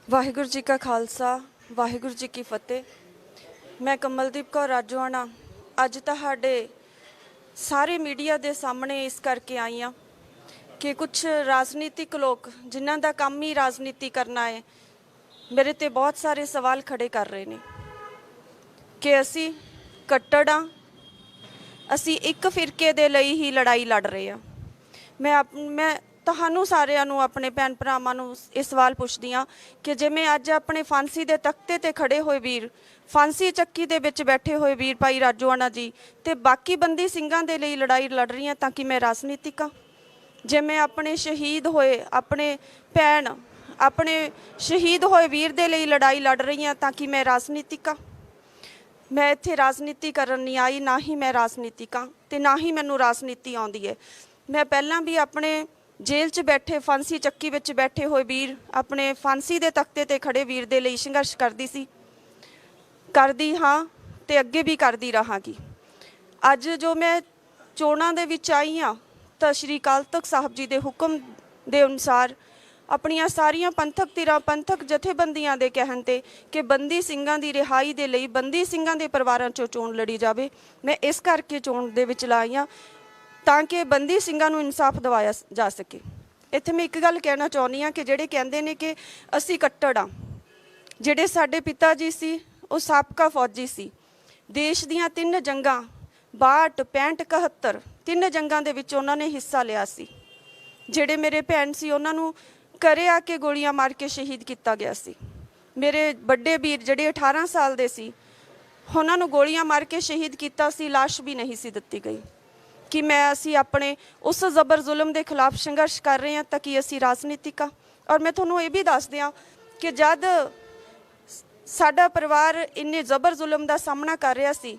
ਵਾਹਿਗੁਰੂ जी का खालसा वाहिगुरू जी की फतेह। मैं कमलदीप कौर राजोआणा अज तुहाडे सारे मीडिया के सामने इस करके आई हाँ कि कुछ राजनीतिक लोग जिन्हों का काम ही राजनीति करना है मेरे ते बहुत सारे सवाल खड़े कर रहे हैं कि असी कट्टड़ हाँ, असी एक फिरके दे लई ही लड़ाई लड़ रहे हैं। मैं ਤੁਹਾਨੂੰ ਸਾਰਿਆਂ ਨੂੰ ਆਪਣੇ ਭੈਣ ਭਰਾਵਾਂ ਨੂੰ ਇਹ ਸਵਾਲ ਪੁੱਛਦੀ ਹਾਂ ਕਿ ਜਿਵੇਂ ਅੱਜ ਆਪਣੇ ਫਾਂਸੀ ਦੇ ਤਖਤੇ ਤੇ ਖੜੇ ਹੋਏ ਵੀਰ, ਫਾਂਸੀ ਚੱਕੀ ਦੇ ਵਿੱਚ ਬੈਠੇ ਹੋਏ ਵੀਰ ਭਾਈ ਰਾਜੋਆਣਾ ਜੀ ਤੇ ਬਾਕੀ ਬੰਦੀ ਸਿੰਘਾਂ ਦੇ ਲਈ ਲੜਾਈ ਲੜ ਰਹੀ ਹਾਂ ਤਾਂ ਕਿ ਮੈਂ ਰਾਜਨੀਤਿਕ ਹਾਂ। ਜਿਵੇਂ ਆਪਣੇ ਸ਼ਹੀਦ ਹੋਏ ਆਪਣੇ ਭੈਣ ਆਪਣੇ ਸ਼ਹੀਦ ਹੋਏ ਵੀਰ ਦੇ ਲਈ ਲੜਾਈ ਲੜ ਰਹੀ ਹਾਂ ਤਾਂ ਕਿ ਮੈਂ ਰਾਜਨੀਤਿਕ ਹਾਂ। ਮੈਂ ਇੱਥੇ ਰਾਜਨੀਤੀ ਕਰਨ ਨਹੀਂ ਆਈ, ਨਾ ਹੀ ਮੈਂ ਰਾਜਨੀਤਿਕ ਹਾਂ ਤੇ ਨਾ ਹੀ ਮੈਨੂੰ ਰਾਜਨੀਤੀ ਆਉਂਦੀ ਹੈ। ਮੈਂ ਪਹਿਲਾਂ ਵੀ ਆਪਣੇ जेल च बैठे फांसी चक्की विच बैठे हुए वीर अपने फांसी के तख्ते ते खड़े वीर दे लई संघर्ष करदी हाँ ते अगे भी करदी रहांगी। अज जो मैं चोणां दे विच आई हाँ तो श्री अकाल तख्त साहब जी के हुक्म के अनुसार अपनियां सारियां पंथक धिरां पंथक जथेबंदियां दे कहण ते कि बंदी ਸਿੰਘਾਂ ਦੀ रिहाई दे लई बंदी ਸਿੰਘਾਂ ਦੇ परिवारां चों चोण लड़ी जावे। मैं इस करके चोण दे विच लाई हाँ ਤਾਂ ਕਿ ਬੰਦੀ ਸਿੰਘਾਂ ਨੂੰ ਇਨਸਾਫ ਦਿਵਾਇਆ ਜਾ ਸਕੇ। ਇੱਥੇ ਮੈਂ ਇੱਕ ਗੱਲ ਕਹਿਣਾ ਚਾਹੁੰਦੀ ਹਾਂ ਕਿ ਜਿਹੜੇ ਕਹਿੰਦੇ ਨੇ ਕਿ ਅਸੀਂ ਕੱਟੜ ਹਾਂ, ਜਿਹੜੇ ਸਾਡੇ ਪਿਤਾ ਜੀ ਸੀ ਉਹ ਸਾਬਕਾ ਫੌਜੀ ਸੀ। ਦੇਸ਼ ਦੀਆਂ 3 ਜੰਗਾਂ 62, 65, 71 3 ਜੰਗਾਂ ਦੇ ਵਿੱਚ ਉਹਨਾਂ ਨੇ ਹਿੱਸਾ ਲਿਆ ਸੀ। ਜਿਹੜੇ ਮੇਰੇ ਭੈਣ ਸੀ ਉਹਨਾਂ ਨੂੰ ਘਰੇ ਆ ਕੇ ਗੋਲੀਆਂ ਮਾਰ ਕੇ ਸ਼ਹੀਦ ਕੀਤਾ ਗਿਆ ਸੀ। ਮੇਰੇ ਵੱਡੇ ਵੀਰ ਜਿਹੜੇ 18 ਸਾਲ ਦੇ ਸੀ ਉਹਨਾਂ ਨੂੰ ਗੋਲੀਆਂ ਮਾਰ ਕੇ ਸ਼ਹੀਦ ਕੀਤਾ ਸੀ, ਲਾਸ਼ ਵੀ ਨਹੀਂ ਸੀ ਦਿੱਤੀ ਗਈ। कि मैं असी अपने उस जबर जुल्म के खिलाफ संघर्ष कर रहे हैं तो कि असी राजनीतिक हाँ। और मैं थोनों ये भी दस दियाँ कि जब साडा परिवार इन्ने जबर जुल्म का सामना कर रहा सी,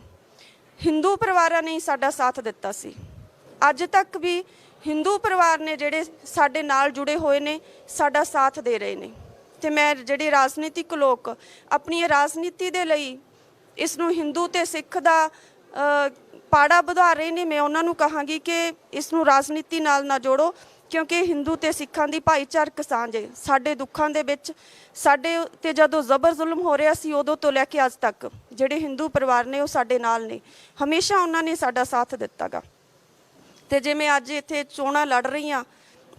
हिंदू परिवार ने साडा साथ दिता सी। अज तक भी हिंदू परिवार ने जिहड़े साडे नाल जुड़े हुए ने साडा साथ दे रहे हैं। तो मैं जिहड़े राजनीतिक लोग अपनी राजनीति दे लई इसनूं हिंदू ते सिख दा पाड़ा बढ़ा रहे हैं, मैं उन्होंने कहांगी कि इसनूं राजनीति नाल ना जोड़ो क्योंकि हिंदू ते सिखां दी भाईचारक सांझ है। साडे दुखां दे विच साडे ते जदों जबर जुल्म हो रहा सी उदों तो लैके अज तक जिहड़े हिंदू परिवार ने वो साडे नाल ने, हमेशा उन्होंने साडा साथ दिता गा। ते जे मैं अज इत्थे चोणां लड़ रही हाँ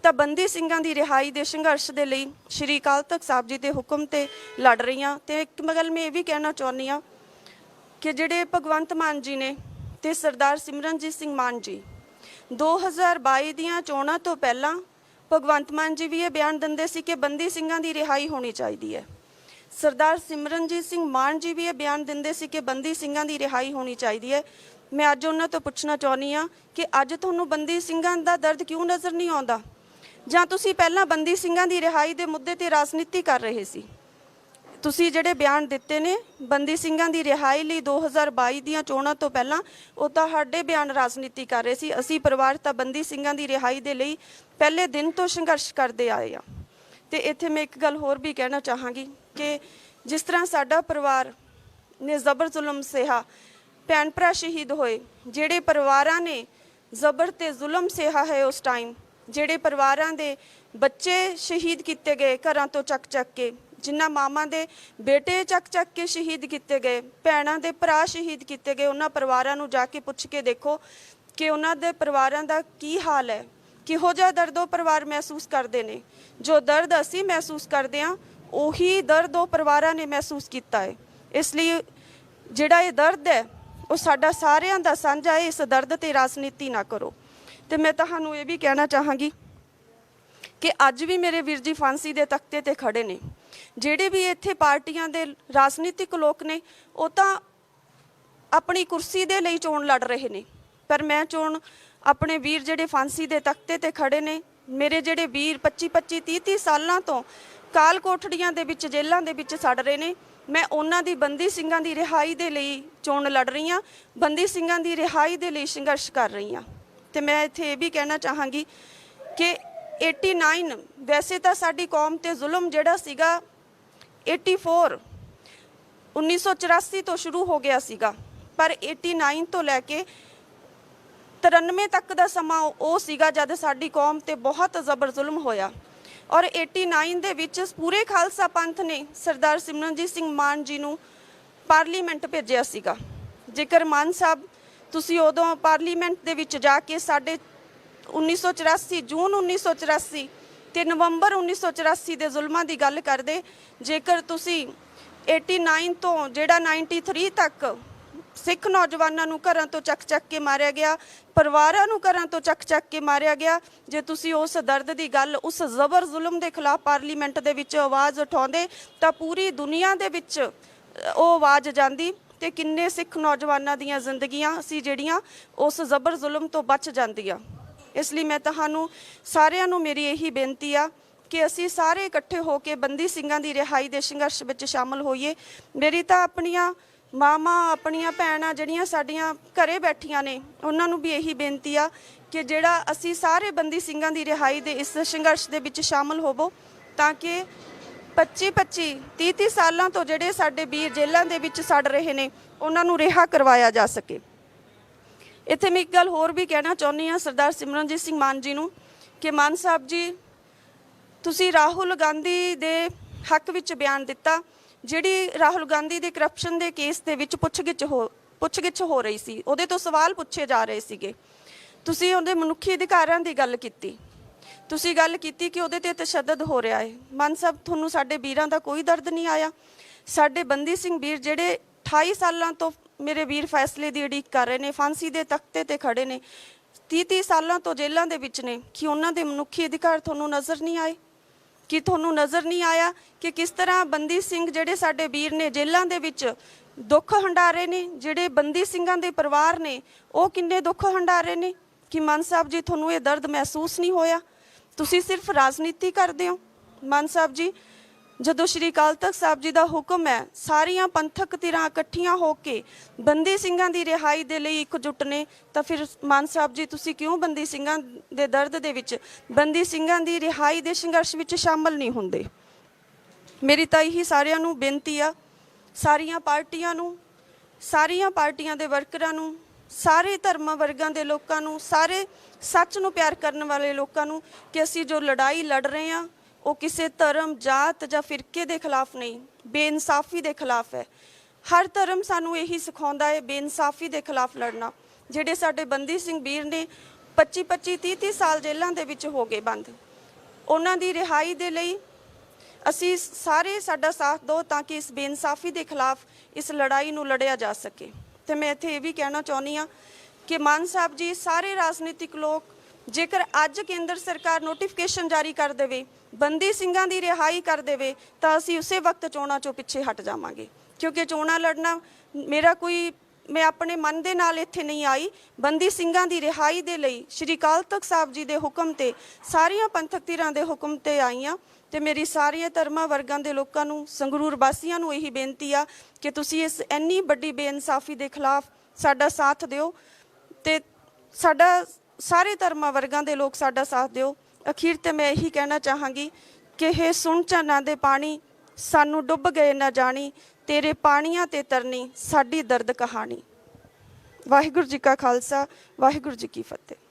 तो बंदी ਸਿੰਘਾਂ ਦੀ रिहाई के संघर्ष के लिए श्री अकाल तख्त साहब जी के हुक्म ते लड़ रही हाँ। तो एक गल मैं ये भी कहना चाहुंदी हाँ कि जिहड़े भगवंत मान जी ने ਤੇ सरदार सिमरनजीत सिंह मान जी 2022 ਦੀਆਂ ਚੋਣਾਂ ਤੋਂ ਪਹਿਲਾਂ ਭਗਵੰਤ ਮਾਨ ਜੀ ਵੀ ਇਹ ਬਿਆਨ ਦਿੰਦੇ ਸੀ ਕਿ ਬੰਦੀ ਸਿੰਘਾਂ ਦੀ ਰਿਹਾਈ ਹੋਣੀ ਚਾਹੀਦੀ ਹੈ। सरदार सिमरनजीत सिंह मान जी भी ਇਹ ਬਿਆਨ ਦਿੰਦੇ ਸੀ ਕਿ ਬੰਦੀ ਸਿੰਘਾਂ ਦੀ ਰਿਹਾਈ ਹੋਣੀ ਚਾਹੀਦੀ ਹੈ। ਮੈਂ ਅੱਜ ਉਹਨਾਂ ਤੋਂ ਪੁੱਛਣਾ ਚਾਹੁੰਦੀ ਹਾਂ ਕਿ ਅੱਜ ਤੁਹਾਨੂੰ ਬੰਦੀ ਸਿੰਘਾਂ ਦਾ ਦਰਦ ਕਿਉਂ ਨਜ਼ਰ ਨਹੀਂ ਆਉਂਦਾ, ਜਾਂ ਤੁਸੀਂ ਪਹਿਲਾਂ ਬੰਦੀ ਸਿੰਘਾਂ ਦੀ ਰਿਹਾਈ ਦੇ ਮੁੱਦੇ ਤੇ ਰਾਜਨੀਤੀ ਕਰ ਰਹੇ ਸੀ। ਤੁਸੀਂ ਜਿਹੜੇ ਬਿਆਨ ਦਿੱਤੇ ਨੇ ਬੰਦੀ ਸਿੰਘਾਂ ਦੀ ਰਿਹਾਈ ਲਈ 2022 ਦੀਆਂ ਚੋਣਾਂ ਤੋਂ ਪਹਿਲਾਂ ਉਹ ਤਾਂ ਸਾਡੇ ਬਿਆਨ ਰਾਜਨੀਤੀ ਕਰ ਰਹੇ ਸੀ। ਅਸੀਂ ਪਰਿਵਾਰ ਤਾਂ ਬੰਦੀ ਸਿੰਘਾਂ ਦੀ ਰਿਹਾਈ ਦੇ ਲਈ ਪਹਿਲੇ ਦਿਨ ਤੋਂ ਸੰਘਰਸ਼ ਕਰਦੇ ਆਏ ਆ। ਤੇ ਇੱਥੇ ਮੈਂ ਇੱਕ ਗੱਲ ਹੋਰ ਵੀ ਕਹਿਣਾ ਚਾਹਾਂਗੀ ਕਿ ਜਿਸ ਤਰ੍ਹਾਂ ਸਾਡਾ ਪਰਿਵਾਰ ਨੇ ਜ਼ਬਰ ਜ਼ੁਲਮ ਸਹਿਆ, ਭੈਣ ਭਰਾ ਸ਼ਹੀਦ ਹੋਏ, ਜਿਹੜੇ ਪਰਿਵਾਰਾਂ ਨੇ ਜ਼ਬਰ ਤੇ ਜ਼ੁਲਮ ਸਹਿਆ ਹੈ ਉਸ ਟਾਈਮ, ਜਿਹੜੇ ਪਰਿਵਾਰਾਂ ਦੇ ਬੱਚੇ ਸ਼ਹੀਦ ਕੀਤੇ ਗਏ ਘਰਾਂ ਤੋਂ ਚੱਕ ਚੱਕ ਕੇ, जिन्ना मामा दे बेटे चक चक के शहीद किए गए, भैणों के भरा शहीद किए गए, उन्होंने परिवारों को जाके पुछ के देखो कि उन्होंने परिवारों का की हाल है, किहो जिहा दर्द वो परिवार महसूस करते हैं। जो दर्द असी महसूस करते हैं उही दर्द वो परिवारों ने महसूस किया है। इसलिए जिहड़ा ये दर्द है वो साडा सारियां दा साझा है। इस दर्द ते राजनीति ना करो। तो मैं तुहानूं ये भी कहना चाहांगी कि अज भी मेरे वीर जी फांसी के तख्ते ते खड़े ने। ਜਿਹੜੇ भी इत्थे पार्टियां दे राजनीतिक लोग ने वो तो अपनी कुर्सी दे लई चोण लड़ रहे ने, पर मैं चोण अपने वीर ਜਿਹੜੇ फांसी के तख्ते ते खड़े ने, मेरे ਜਿਹੜੇ वीर 25-25 30-30 सालों तो काल कोठड़ियां दे विच जेलों दे विच सड़ रहे ने, मैं उन्हां दी बंदी ਸਿੰਘਾਂ ਦੀ रिहाई दे लई चोण लड़ रही हाँ, बंदी ਸਿੰਘਾਂ ਦੀ रिहाई दे लई संघर्ष कर रही हाँ। तो मैं इत्थे ये भी कहना चाहांगी कि 89 वैसे तो साडी कौम ते जुल्म जिहड़ा सीगा 84 1984 तो शुरू हो गया सीगा, पर 89 तो लैके 93 तक का समा वो सीगा जद साडी कौम ते बहुत जबर जुल्म होया। ਔਰ 89 ਦੇ ਵਿੱਚ ਪੂਰੇ ਖਾਲਸਾ ਪੰਥ ਨੇ ਸਰਦਾਰ ਸਿਮਰਨਜੀਤ ਸਿੰਘ ਮਾਨ ਜੀ ਨੂੰ ਪਾਰਲੀਮੈਂਟ ਭੇਜਿਆ ਸੀਗਾ। ਜੇਕਰ ਮਾਨ ਸਾਹਿਬ ਤੁਸੀਂ ਉਦੋਂ ਪਾਰਲੀਮੈਂਟ ਦੇ ਵਿੱਚ ਜਾ ਕੇ ਸਾਡੇ 1984 ਜੂਨ 1984 ਤੇ ਨਵੰਬਰ 1984 ਦੇ ਜ਼ੁਲਮਾਂ ਦੀ ਗੱਲ ਕਰਦੇ, ਜੇਕਰ ਤੁਸੀਂ 89 ਤੋਂ ਜਿਹੜਾ 93 ਤੱਕ ਸਿੱਖ ਨੌਜਵਾਨਾਂ ਨੂੰ ਘਰਾਂ ਤੋਂ ਚੱਕ ਕੇ ਮਾਰਿਆ ਗਿਆ, ਪਰਿਵਾਰਾਂ ਨੂੰ ਘਰਾਂ ਤੋਂ ਚੱਕ ਕੇ ਮਾਰਿਆ ਗਿਆ, ਜੇ ਤੁਸੀਂ ਉਸ ਦਰਦ ਦੀ ਗੱਲ, ਉਸ ਜ਼ਬਰ ਜ਼ੁਲਮ ਦੇ ਖਿਲਾਫ ਪਾਰਲੀਮੈਂਟ ਦੇ ਵਿੱਚ ਆਵਾਜ਼ ਉਠਾਉਂਦੇ ਤਾਂ ਪੂਰੀ ਦੁਨੀਆ ਦੇ ਵਿੱਚ ਉਹ ਆਵਾਜ਼ ਜਾਂਦੀ ਤੇ ਕਿੰਨੇ ਸਿੱਖ ਨੌਜਵਾਨਾਂ ਦੀਆਂ ਜ਼ਿੰਦਗੀਆਂ ਸੀ ਜਿਹੜੀਆਂ ਉਸ ਜ਼ਬਰ ਜ਼ੁਲਮ ਤੋਂ ਬਚ ਜਾਂਦੀਆਂ। ਇਸ ਲਈ ਮੈਂ ਤੁਹਾਨੂੰ ਸਾਰਿਆਂ ਨੂੰ ਮੇਰੀ ਇਹੀ ਬੇਨਤੀ ਆ ਕਿ ਅਸੀਂ ਸਾਰੇ ਇਕੱਠੇ ਹੋ ਕੇ ਬੰਦੀ ਸਿੰਘਾਂ ਦੀ ਰਿਹਾਈ ਦੇ ਸੰਘਰਸ਼ ਵਿੱਚ ਸ਼ਾਮਲ ਹੋਈਏ। ਮੇਰੀ ਤਾਂ ਆਪਣੀਆਂ ਮਾਵਾਂ, ਆਪਣੀਆਂ ਭੈਣਾਂ ਜਿਹੜੀਆਂ ਸਾਡੀਆਂ ਘਰੇ ਬੈਠੀਆਂ ਨੇ, ਉਹਨਾਂ ਨੂੰ ਵੀ ਇਹੀ ਬੇਨਤੀ ਆ ਕਿ ਜਿਹੜਾ ਅਸੀਂ ਸਾਰੇ ਬੰਦੀ ਸਿੰਘਾਂ ਦੀ ਰਿਹਾਈ ਦੇ ਇਸ ਸੰਘਰਸ਼ ਦੇ ਵਿੱਚ ਸ਼ਾਮਲ ਹੋਵੋ ਤਾਂ ਕਿ 25 30 ਸਾਲਾਂ ਤੋਂ ਜਿਹੜੇ ਸਾਡੇ ਵੀਰ ਜੇਲ੍ਹਾਂ ਦੇ ਵਿੱਚ ਸੜ ਰਹੇ ਨੇ ਉਹਨਾਂ ਨੂੰ ਰਿਹਾ ਕਰਵਾਇਆ ਜਾ ਸਕੇ। ਇੱਥੇ ਮੈਂ ਇੱਕ ਗੱਲ ਹੋਰ ਵੀ ਕਹਿਣਾ ਚਾਹੁੰਦੀ ਹਾਂ ਸਰਦਾਰ ਸਿਮਰਨਜੀਤ ਸਿੰਘ ਮਾਨ ਜੀ ਨੂੰ ਕਿ ਮਾਨ ਸਾਹਿਬ ਜੀ, ਤੁਸੀਂ ਰਾਹੁਲ ਗਾਂਧੀ ਦੇ ਹੱਕ ਵਿੱਚ ਬਿਆਨ ਦਿੱਤਾ। ਜਿਹੜੀ ਰਾਹੁਲ ਗਾਂਧੀ ਦੇ ਕਰਪਸ਼ਨ ਦੇ ਕੇਸ ਦੇ ਵਿੱਚ ਪੁੱਛਗਿੱਛ ਹੋ ਰਹੀ ਸੀ, ਉਹਦੇ ਤੋਂ ਸਵਾਲ ਪੁੱਛੇ ਜਾ ਰਹੇ ਸੀਗੇ, ਤੁਸੀਂ ਉਹਦੇ ਮਨੁੱਖੀ ਅਧਿਕਾਰਾਂ ਦੀ ਗੱਲ ਕੀਤੀ, ਤੁਸੀਂ ਗੱਲ ਕੀਤੀ ਕਿ ਉਹਦੇ ਤੇ ਤਸ਼ੱਦਦ ਹੋ ਰਿਹਾ ਹੈ। ਮਾਨ ਸਾਹਿਬ, ਤੁਹਾਨੂੰ ਸਾਡੇ ਵੀਰਾਂ ਦਾ ਕੋਈ ਦਰਦ ਨਹੀਂ ਆਇਆ? ਸਾਡੇ ਬੰਦੀ ਸਿੰਘ ਵੀਰ ਜਿਹੜੇ 28 ਸਾਲਾਂ ਤੋਂ ਮੇਰੇ ਵੀਰ ਫੈਸਲੇ ਦੀ ਉਡੀਕ ਕਰ ਰਹੇ ਨੇ, ਫਾਂਸੀ ਦੇ ਤਖਤੇ ਤੇ ਖੜੇ ਨੇ, 30 ਸਾਲਾਂ ਤੋਂ ਜੇਲ੍ਹਾਂ ਦੇ ਵਿੱਚ ਨੇ, ਕਿ ਉਹਨਾਂ ਦੇ ਮਨੁੱਖੀ ਅਧਿਕਾਰ ਤੁਹਾਨੂੰ ਨਜ਼ਰ ਨਹੀਂ ਆਏ? ਕਿ ਤੁਹਾਨੂੰ ਨਜ਼ਰ ਨਹੀਂ ਆਇਆ ਕਿ ਕਿਸ ਤਰ੍ਹਾਂ ਬੰਦੀ ਸਿੰਘ ਜਿਹੜੇ ਸਾਡੇ ਵੀਰ ਨੇ ਜੇਲ੍ਹਾਂ ਦੇ ਵਿੱਚ ਦੁੱਖ ਹੰਢਾ ਰਹੇ ਨੇ, ਜਿਹੜੇ ਬੰਦੀ ਸਿੰਘਾਂ ਦੇ ਪਰਿਵਾਰ ਨੇ ਉਹ ਕਿੰਨੇ ਦੁੱਖ ਹੰਢਾ ਰਹੇ ਨੇ? ਕਿ ਮਾਨ ਸਾਹਿਬ ਜੀ, ਤੁਹਾਨੂੰ ਇਹ ਦਰਦ ਮਹਿਸੂਸ ਨਹੀਂ ਹੋਇਆ? ਤੁਸੀਂ ਸਿਰਫ ਰਾਜਨੀਤੀ ਕਰਦੇ ਹੋ। ਮਾਨ ਸਾਹਿਬ ਜੀ, ਜਦੋਂ ਸ਼੍ਰੀ ਅਕਾਲ ਤਖਤ ਸਾਹਿਬ ਜੀ ਦਾ ਹੁਕਮ ਹੈ, ਸਾਰੀਆਂ ਪੰਥਕ ਧਿਰਾਂ ਇਕੱਠੀਆਂ ਹੋ ਕੇ ਬੰਦੀ ਸਿੰਘਾਂ ਦੀ ਰਿਹਾਈ ਦੇ ਲਈ ਇਕਜੁੱਟ ਨੇ, ਤਾਂ ਫਿਰ ਮਾਨ ਸਾਹਿਬ ਜੀ ਤੁਸੀਂ ਕਿਉਂ ਬੰਦੀ ਸਿੰਘਾਂ ਦੇ ਦਰਦ ਦੇ ਵਿੱਚ, ਬੰਦੀ ਸਿੰਘਾਂ ਦੀ ਰਿਹਾਈ ਦੇ ਸੰਘਰਸ਼ ਵਿੱਚ ਸ਼ਾਮਲ ਨਹੀਂ ਹੁੰਦੇ? ਮੇਰੀ ਤਾਂ ਇਹੀ ਸਾਰਿਆਂ ਨੂੰ ਬੇਨਤੀ ਆ, ਸਾਰੀਆਂ ਪਾਰਟੀਆਂ ਨੂੰ, ਸਾਰੀਆਂ ਪਾਰਟੀਆਂ ਦੇ ਵਰਕਰਾਂ ਨੂੰ, ਸਾਰੇ ਧਰਮਾਂ ਵਰਗਾਂ ਦੇ ਲੋਕਾਂ ਨੂੰ, ਸਾਰੇ ਸੱਚ ਨੂੰ ਪਿਆਰ ਕਰਨ ਵਾਲੇ ਲੋਕਾਂ ਨੂੰ, ਕਿ ਅਸੀਂ ਜੋ ਲੜਾਈ ਲੜ ਰਹੇ ਹਾਂ ਉਹ ਕਿਸੇ ਧਰਮ, ਜਾਤ ਜਾਂ ਫਿਰਕੇ ਦੇ ਖਿਲਾਫ ਨਹੀਂ, ਬੇਇਨਸਾਫੀ ਦੇ ਖਿਲਾਫ ਹੈ। ਹਰ ਧਰਮ ਸਾਨੂੰ ਇਹੀ ਸਿਖਾਉਂਦਾ ਹੈ ਬੇਇਨਸਾਫੀ ਦੇ ਖਿਲਾਫ ਲੜਨਾ। ਜਿਹੜੇ ਸਾਡੇ ਬੰਦੀ ਸਿੰਘ ਵੀਰ ਨੇ 25 30 ਸਾਲ ਜੇਲ੍ਹਾਂ ਦੇ ਵਿੱਚ ਹੋ ਗਏ ਬੰਦ, ਉਹਨਾਂ ਦੀ ਰਿਹਾਈ ਦੇ ਲਈ ਅਸੀਂ ਸਾਰੇ ਸਾਡਾ ਸਾਥ ਦਿਓ ਤਾਂ ਕਿ ਇਸ ਬੇਇਨਸਾਫੀ ਦੇ ਖਿਲਾਫ ਇਸ ਲੜਾਈ ਨੂੰ ਲੜਿਆ ਜਾ ਸਕੇ। ਤੇ ਮੈਂ ਇੱਥੇ ਇਹ ਵੀ ਕਹਿਣਾ ਚਾਹੁੰਦੀ ਹਾਂ ਕਿ ਮਾਨ ਸਾਹਿਬ ਜੀ, ਸਾਰੇ ਰਾਜਨੀਤਿਕ ਲੋਕ, ਜੇਕਰ ਅੱਜ ਕੇਂਦਰ ਸਰਕਾਰ ਨੋਟੀਫਿਕੇਸ਼ਨ ਜਾਰੀ ਕਰ ਦੇਵੇ, ਬੰਦੀ ਸਿੰਘਾਂ ਦੀ ਰਿਹਾਈ ਕਰ ਦੇਵੇ, ਤਾਂ ਅਸੀਂ ਉਸੇ ਵਕਤ ਚੋਣਾਂ ਚੋਂ ਪਿੱਛੇ ਹਟ ਜਾਵਾਂਗੇ। ਕਿਉਂਕਿ ਚੋਣਾਂ ਲੜਨਾ ਮੇਰਾ ਕੋਈ, ਮੈਂ ਆਪਣੇ ਮਨ ਦੇ ਨਾਲ ਇੱਥੇ ਨਹੀਂ ਆਈ। ਬੰਦੀ ਸਿੰਘਾਂ ਦੀ ਰਿਹਾਈ ਦੇ ਲਈ ਸ਼੍ਰੀ ਅਕਾਲ ਤਖਤ ਸਾਹਿਬ ਜੀ ਦੇ ਹੁਕਮ ਤੇ, ਸਾਰੀਆਂ ਪੰਥਕ ਧਿਰਾਂ ਦੇ ਹੁਕਮ ਤੇ ਆਈ ਹਾਂ। ਤੇ ਮੇਰੀ ਸਾਰੀਆਂ ਧਰਮਾਂ ਵਰਗਾਂ ਦੇ ਲੋਕਾਂ ਨੂੰ, ਸੰਗਰੂਰ ਵਾਸੀਆਂ ਨੂੰ ਇਹੀ ਬੇਨਤੀ ਆ ਕਿ ਤੁਸੀਂ ਇਸ ਇੰਨੀ ਵੱਡੀ ਬੇਇਨਸਾਫੀ ਦੇ ਖਿਲਾਫ ਸਾਡਾ ਸਾਥ ਦਿਓ ਤੇ ਸਾਡਾ ਸਾਰੇ ਧਰਮਾਂ ਵਰਗਾਂ ਦੇ ਲੋਕ ਸਾਡਾ ਸਾਥ ਦਿਓ। ਅਖੀਰ ਤੇ ਮੈਂ ਇਹੀ ਕਹਿਣਾ ਚਾਹਾਂਗੀ ਕਿ ਇਹ ਸੁਣ ਝਨਾਂ ਦੇ ਪਾਣੀ, ਸਾਨੂੰ ਡੁੱਬ ਗਏ ਨਾ ਜਾਣੀ, ਤੇਰੇ ਪਾਣੀਆਂ ਤੇ ਤਰਨੀ ਸਾਡੀ ਦਰਦ ਕਹਾਣੀ। ਵਾਹਿਗੁਰੂ ਜੀ ਕਾ ਖਾਲਸਾ, ਵਾਹਿਗੁਰੂ ਜੀ ਕੀ ਫਤਿਹ।